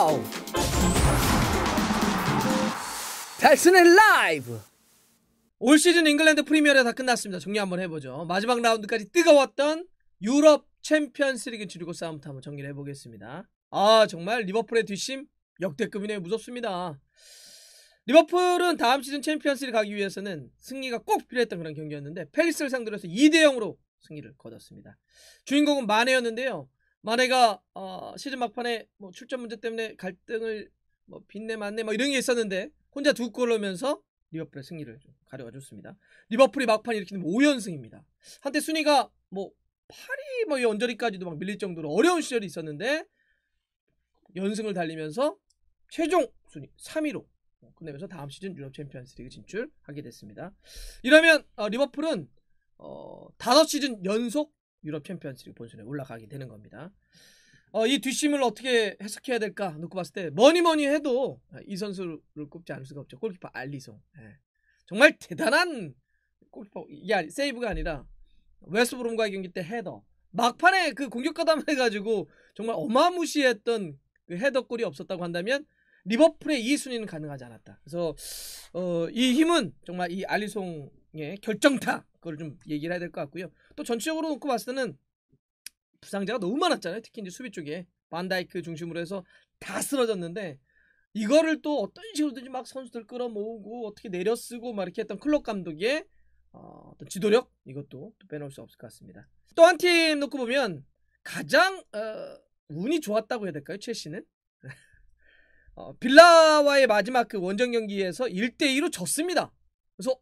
와우! 달순의 라이브! 올 시즌 잉글랜드 프리미어리가 다 끝났습니다. 정리 한번 해보죠. 마지막 라운드까지 뜨거웠던 유럽 챔피언스 리그 지르고 싸움부터 한번 정리를 해보겠습니다. 정말 리버풀의 뒷심 역대급이네요. 무섭습니다. 리버풀은 다음 시즌 챔피언스 리그 가기 위해서는 승리가 꼭 필요했던 그런 경기였는데 팰리스를 상대로 해서 2대0으로 승리를 거뒀습니다. 주인공은 마네였는데요. 마네가 시즌 막판에 뭐 출전 문제 때문에 갈등을 빚네 맞네 이런 게 있었는데 혼자 2골 넣으면서 리버풀의 승리를 좀 가져가 줬습니다. 리버풀이 막판 일으키는 5연승입니다. 한때 순위가 8위 언저리까지도 막 밀릴 정도로 어려운 시절이 있었는데 연승을 달리면서 최종 순위 3위로 끝내면서 다음 시즌 유럽 챔피언스 리그 진출하게 됐습니다. 이러면 리버풀은 5시즌 연속 유럽 챔피언스 리그 본선에 올라가게 되는 겁니다. 이 뒷심을 어떻게 해석해야 될까 놓고 봤을 때 뭐니 해도 이 선수를 꼽지 않을 수가 없죠. 골키퍼 알리송. 정말 대단한 골키퍼. 이게 세이브가 아니라 웨스트브롬과의 경기 때 헤더 막판에 그 공격 가담해가지고 정말 어마무시했던 그 헤더골이 없었다고 한다면 리버풀의 이 순위는 가능하지 않았다. 그래서 이 힘은 정말 이 알리송의 결정타 그걸 좀 얘기를 해야 될 것 같고요. 또 전체적으로 놓고 봤을 때는 부상자가 너무 많았잖아요. 특히 이제 수비 쪽에 반다이크 중심으로 해서 다 쓰러졌는데 이거를 또 어떤 식으로든지 막 선수들 끌어모으고 어떻게 내려쓰고 막 이렇게 했던 클럽 감독의 어떤 지도력 이것도 또 빼놓을 수 없을 것 같습니다. 또 한 팀 놓고 보면 가장 운이 좋았다고 해야 될까요? 첼시는 빌라와의 마지막 그 원정 경기에서 1대2로 졌습니다. 그래서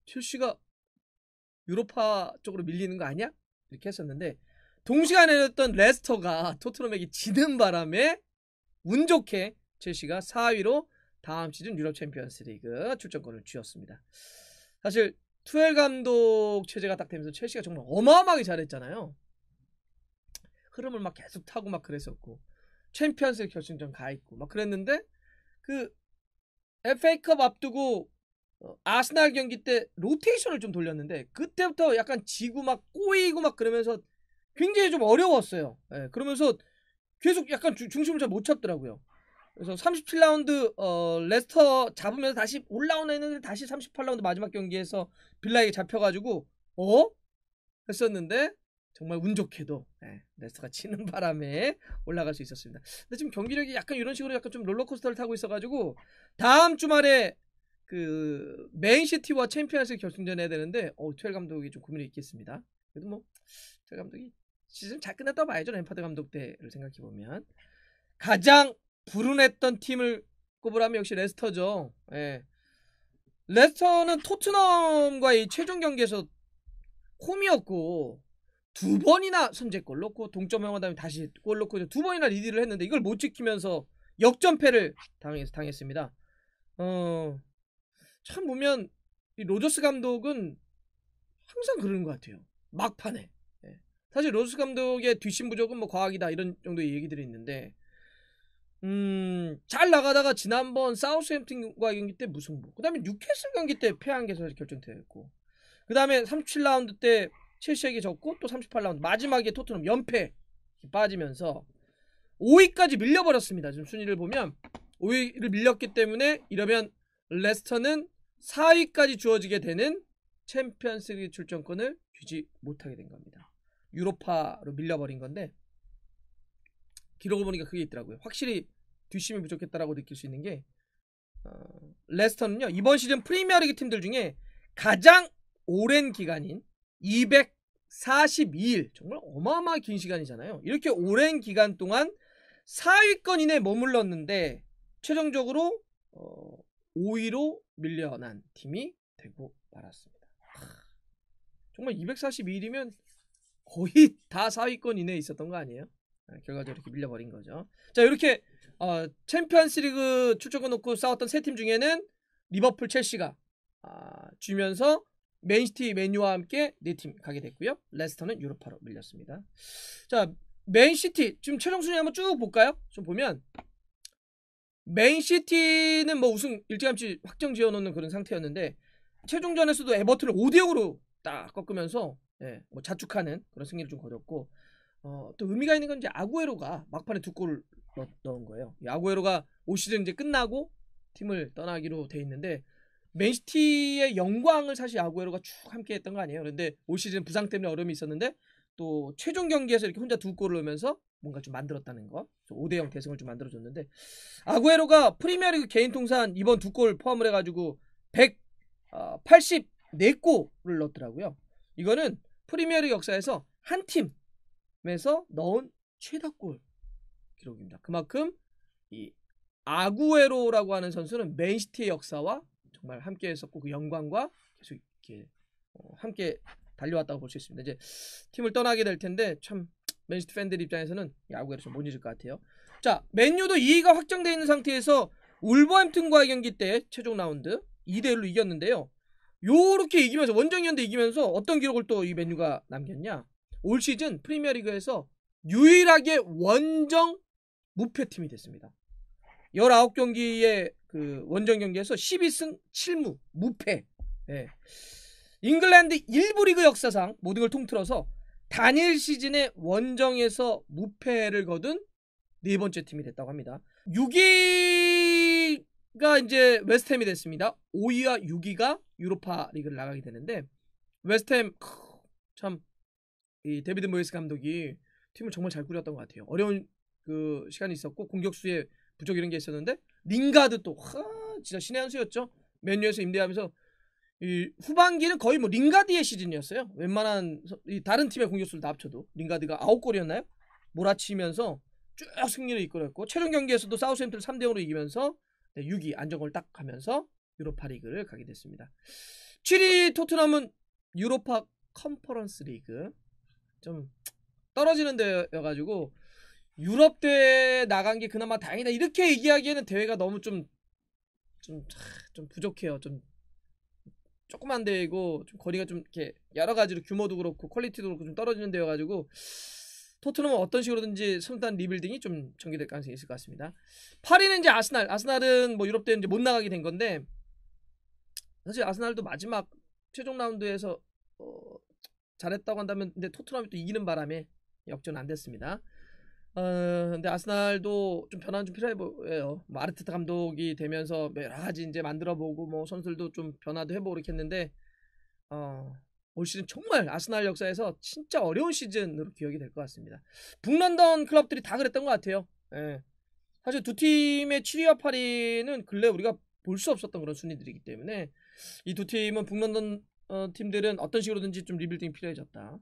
첼시가 유로파 쪽으로 밀리는 거 아니야? 이렇게 했었는데 동시간에 열렸던 레스터가 토트넘에게 지는 바람에 운 좋게 첼시가 4위로 다음 시즌 유럽 챔피언스 리그 출전권을 쥐었습니다. 사실 투엘 감독 체제가 딱 되면서 첼시가 정말 어마어마하게 잘했잖아요. 흐름을 막 계속 타고 막 그랬었고 챔피언스 리그 결승전 가 있고 막 그랬는데 그 FA컵 앞두고 아스날 경기 때 로테이션을 좀 돌렸는데 그때부터 약간 지고 막 꼬이고 막 그러면서 굉장히 좀 어려웠어요. 그러면서 계속 약간 중심을 잘 못 잡더라고요. 그래서 37라운드 레스터 잡으면서 다시 올라오는 애는 다시 38라운드 마지막 경기에서 빌라에게 잡혀가지고 했었는데 정말 운 좋게도 레스터가 치는 바람에 올라갈 수 있었습니다. 근데 지금 경기력이 약간 이런 식으로 약간 좀 롤러코스터를 타고 있어가지고 다음 주말에 그 맨시티와 챔피언스 결승전 해야 되는데 투엘 감독이 좀 고민이 있겠습니다. 그래도 투엘 감독이 시즌 잘 끝났다고 봐야죠. 램파드 감독 때를 생각해보면 가장 불운했던 팀을 꼽으라면 역시 레스터죠. 레스터는 토트넘과의 최종 경기에서 홈이었고 2번이나 선제골 넣고 동점 행한 다음에 다시 골 넣고 2번이나 리드를 했는데 이걸 못 지키면서 역전패를 당했습니다. 참 보면 이 로저스 감독은 항상 그러는 것 같아요. 막판에. 사실 로저스 감독의 뒷심 부족은 과학이다 이런 정도의 얘기들이 있는데 잘 나가다가 지난번 사우스햄튼과 경기 때 무승부, 그 다음에 뉴캐슬 경기 때 패한 게 사실 결정되었고, 그 다음에 37라운드 때 첼시에게 졌고 또 38라운드 마지막에 토트넘 연패 빠지면서 5위까지 밀려버렸습니다. 지금 순위를 보면 5위를 밀렸기 때문에 이러면 레스터는 4위까지 주어지게 되는 챔피언스리그 출전권을 쥐지 못하게 된 겁니다. 유로파로 밀려버린 건데 기록을 보니까 그게 있더라고요. 확실히 뒷심이 부족했다라고 느낄 수 있는 게 레스터는요 이번 시즌 프리미어리그 팀들 중에 가장 오랜 기간인 242일 정말 어마어마하게 긴 시간이잖아요. 이렇게 오랜 기간 동안 4위권 이내에 머물렀는데 최종적으로 5위로 밀려난 팀이 되고 말았습니다. 정말 242일이면 거의 다 4위권 이내에 있었던 거 아니에요? 결과적으로 이렇게 밀려버린 거죠. 자, 이렇게 챔피언스리그 출전권 놓고 싸웠던 세 팀 중에는 리버풀, 첼시가 쥐면서 맨시티, 맨유와 함께 4팀 가게 됐고요. 레스터는 유로파로 밀렸습니다. 자, 맨시티 지금 최종 순위 한번 쭉 볼까요? 좀 보면 맨시티는 우승 일찌감치 확정 지어놓는 그런 상태였는데 최종전에서도 에버튼을 5대0으로 딱 꺾으면서 자축하는 그런 승리를 좀 거뒀고 또 의미가 있는 건 이제 아구에로가 막판에 2골을 넣은 거예요. 아구에로가 올 시즌 이제 끝나고 팀을 떠나기로 돼 있는데 맨시티의 영광을 사실 아구에로가 쭉 함께 했던 거 아니에요. 그런데 올 시즌 부상 때문에 어려움이 있었는데 또 최종 경기에서 이렇게 혼자 2골을 넣으면서 뭔가 좀 만들었다는 거. 5대0 대승을 좀 만들어줬는데 아구에로가 프리미어리그 개인 통산 이번 2골 포함을 해가지고 184골을 넣었더라고요. 이거는 프리미어리그 역사에서 한 팀에서 넣은 최다골 기록입니다. 그만큼 이 아구에로라고 하는 선수는 맨시티의 역사와 정말 함께 했었고 그 영광과 계속 이렇게 함께 달려왔다고 볼 수 있습니다. 이제 팀을 떠나게 될 텐데 참 맨시티 팬들 입장에서는 이 아구에로 좀 못 잊을 것 같아요. 자, 맨유도 2위가 확정되어 있는 상태에서 울버햄튼과의 경기 때 최종 라운드 2대1로 이겼는데요. 요렇게 이기면서 원정이었는데 이기면서 어떤 기록을 또 이 맨유가 남겼냐? 올 시즌 프리미어리그에서 유일하게 원정 무패팀이 됐습니다. 19경기의 그 원정 경기에서 12승 7무 무패. 예. 잉글랜드 1부 리그 역사상 모든 걸 통틀어서 단일 시즌에 원정에서 무패를 거둔 네 번째 팀이 됐다고 합니다. 6위가 이제 웨스트햄이 됐습니다. 5위와 6위가 유로파 리그를 나가게 되는데 웨스트햄 참 이 데비드 모이스 감독이 팀을 정말 잘 꾸렸던 것 같아요. 어려운 그 시간이 있었고 공격수의 부족 이런 게 있었는데 링가드 또 진짜 신의 한 수였죠. 맨유에서 임대하면서 이 후반기는 거의 뭐 링가드의 시즌이었어요. 웬만한 이 다른 팀의 공격수를 다 합쳐도 링가드가 9골이었나요? 몰아치면서 쭉 승리를 이끌었고 최종 경기에서도 사우스햄튼을 3대0으로 이기면서 6위 안정을 딱 하면서 유로파 리그를 가게 됐습니다. 7위 토트넘은 유로파 컨퍼런스 리그 좀 떨어지는 대회여가지고 유럽 대회 나간 게 그나마 다행이다 이렇게 얘기하기에는 대회가 너무 좀 부족해요. 좀 조그만 대회고 좀 거리가 좀 이렇게 여러 가지로 규모도 그렇고 퀄리티도 그렇고 좀 떨어지는 대회여가지고 토트넘은 어떤 식으로든지 선수단 리빌딩이 좀 전개될 가능성이 있을 것 같습니다. 8위는 이제 아스날은 뭐 유럽 대회 이제 못 나가게 된 건데 사실 아스날도 마지막 최종 라운드에서 잘했다고 한다면 근데 토트넘이 또 이기는 바람에 역전 안 됐습니다. 근데 아스날도 좀 변화는 좀 필요해 보여요. 뭐 아르테타 감독이 되면서 여러 가지 이제 만들어보고 뭐 선수들도 좀 변화도 해보고 이렇게 했는데 올 시즌 정말 아스날 역사에서 진짜 어려운 시즌으로 기억이 될 것 같습니다. 북런던 클럽들이 다 그랬던 것 같아요. 예. 사실 두 팀의 7위와 8위는 근래 우리가 볼 수 없었던 그런 순위들이기 때문에 이 두 팀은 북런던 팀들은 어떤 식으로든지 좀 리빌딩이 필요해졌다.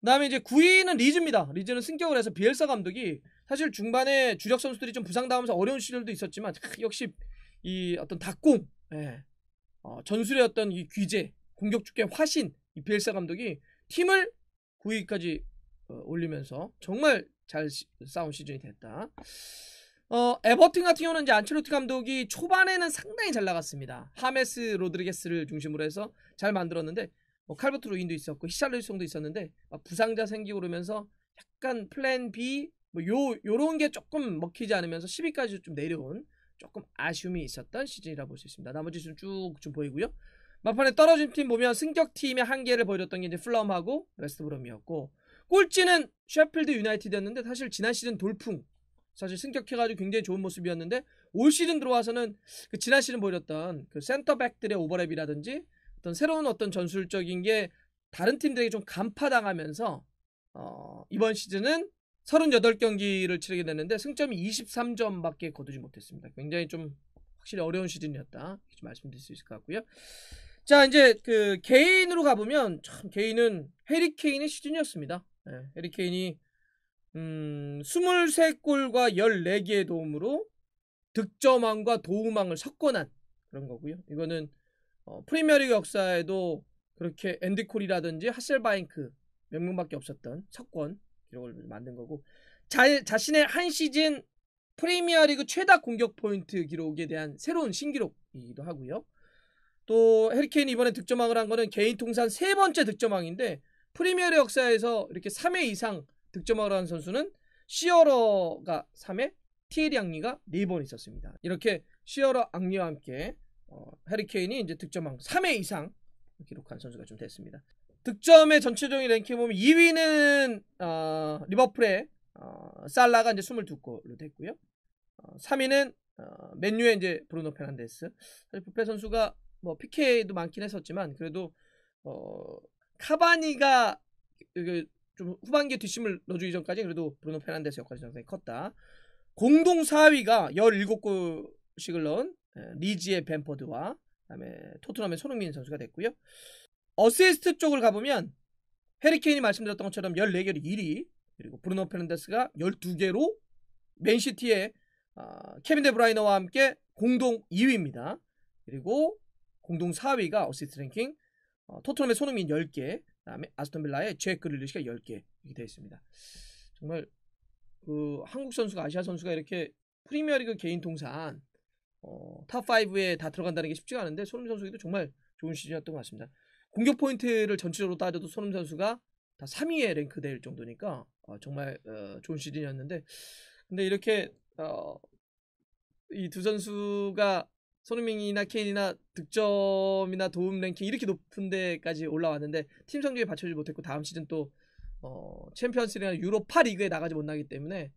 그 다음에 이제 9위는 리즈입니다. 리즈는 승격을 해서 비엘사 감독이 사실 중반에 주력 선수들이 좀 부상당하면서 어려운 시절도 있었지만 역시 이 어떤 닭공 전술의 어떤 이 귀재 공격주의 화신 이 비엘사 감독이 팀을 9위까지 올리면서 정말 잘 싸운 시즌이 됐다. 에버튼 같은 경우는 이제 안첼로티 감독이 초반에는 상당히 잘 나갔습니다. 하메스 로드리게스를 중심으로 해서 잘 만들었는데 칼버트 루인도 있었고 히샬리송도 있었는데 부상자 생기고 그러면서 약간 플랜 B 뭐 요런 게 조금 먹히지 않으면서 10위까지 좀 내려온 조금 아쉬움이 있었던 시즌이라 볼 수 있습니다. 나머지 좀 쭉 좀 보이고요. 막판에 떨어진 팀 보면 승격팀의 한계를 보여줬던 게 이제 플럼하고 웨스트브롬이었고 꼴찌는 셰필드 유나이티드였는데 사실 지난 시즌 돌풍 사실 승격해가지고 굉장히 좋은 모습이었는데 올 시즌 들어와서는 그 지난 시즌 보여줬던 그 센터백들의 오버랩이라든지 어떤 새로운 어떤 전술적인 게 다른 팀들에게 좀 간파당하면서 이번 시즌은 38경기를 치르게 됐는데 승점이 23점밖에 거두지 못했습니다. 굉장히 좀 확실히 어려운 시즌이었다 이렇게 좀 말씀드릴 수 있을 것 같고요. 자 이제 그 개인으로 가보면 참 개인은 해리 케인의 시즌이었습니다. 네, 해리 케인이 23골과 14개의 도움으로 득점왕과 도움왕을 석권한 그런 거고요. 이거는 프리미어리그 역사에도 그렇게 앤디 콜이라든지 하셀바잉크 몇 명밖에 없었던 석권 기록을 만든 거고 자신의 한 시즌 프리미어리그 최다 공격 포인트 기록에 대한 새로운 신기록이기도 하고요. 또 해리케인이 이번에 득점왕을 한 거는 개인 통산 3번째 득점왕인데 프리미어리그 역사에서 이렇게 3회 이상 득점왕을 한 선수는 시어러가 3회, 티에리 앙리가 4번 있었습니다. 이렇게 시어러 앙리와 함께 해리케인이 이제 득점왕 3회 이상 기록한 선수가 좀 됐습니다. 득점의 전체적인 랭킹 보면 2위는 리버풀의 살라가 이제 22골로 됐고요. 3위는 맨유의 이제 브루노 페르난데스. 사실 부페 선수가 뭐 PK도 많긴 했었지만 그래도 카바니가 좀 후반기에 뒷심을 넣어주기 전까지 그래도 브루노 페르난데스 역할이 상당히 컸다. 공동 4위가 17골씩을 넣은 리즈의 벤포드와 그다음에 토트넘의 손흥민 선수가 됐고요. 어시스트 쪽을 가보면 해리케인이 말씀드렸던 것처럼 14개로 1위, 그리고 브루노 페르난데스가 12개로 맨시티의 케빈 데브라이너와 함께 공동 2위입니다. 그리고 공동 4위가 어시스트 랭킹 토트넘의 손흥민 10개, 그다음에 아스톤 빌라의 제크 릴리시가 10개 이렇게 되어 있습니다. 정말 그 한국 선수가, 아시아 선수가 이렇게 프리미어리그 개인 통산 탑 5에 다 들어간다는 게 쉽지가 않은데 손흥민 선수에도 정말 좋은 시즌이었던 것 같습니다. 공격 포인트를 전체적으로 따져도 손흥민 선수가 다 3위에 랭크될 정도니까 정말 좋은 시즌이었는데, 근데 이렇게 이 두 선수가 손흥민이나 케인이나 득점이나 도움 랭킹 이렇게 높은 데까지 올라왔는데 팀 성적에 받쳐주지 못했고 다음 시즌 또 챔피언스리그나 유로파 리그에 나가지 못하기 때문에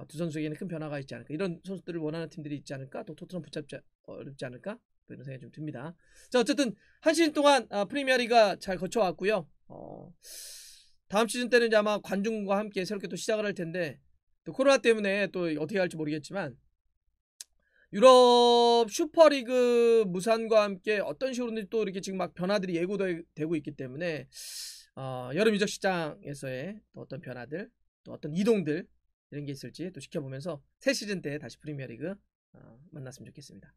두 선수에게는 큰 변화가 있지 않을까, 이런 선수들을 원하는 팀들이 있지 않을까, 또 토트넘 붙잡지 어렵지 않을까, 이런 생각이 좀 듭니다. 자, 어쨌든 한 시즌 동안 프리미어리가 잘 거쳐왔고요. 다음 시즌 때는 이제 아마 관중과 함께 새롭게 또 시작을 할 텐데, 또 코로나 때문에 또 어떻게 할지 모르겠지만 유럽 슈퍼리그 무산과 함께 어떤 식으로든 또 이렇게 지금 막 변화들이 예고되고 있기 때문에 여름 이적 시장에서의 또 어떤 변화들, 또 어떤 이동들, 이런 게 있을지 또 지켜보면서 새 시즌 때 다시 프리미어리그 만났으면 좋겠습니다.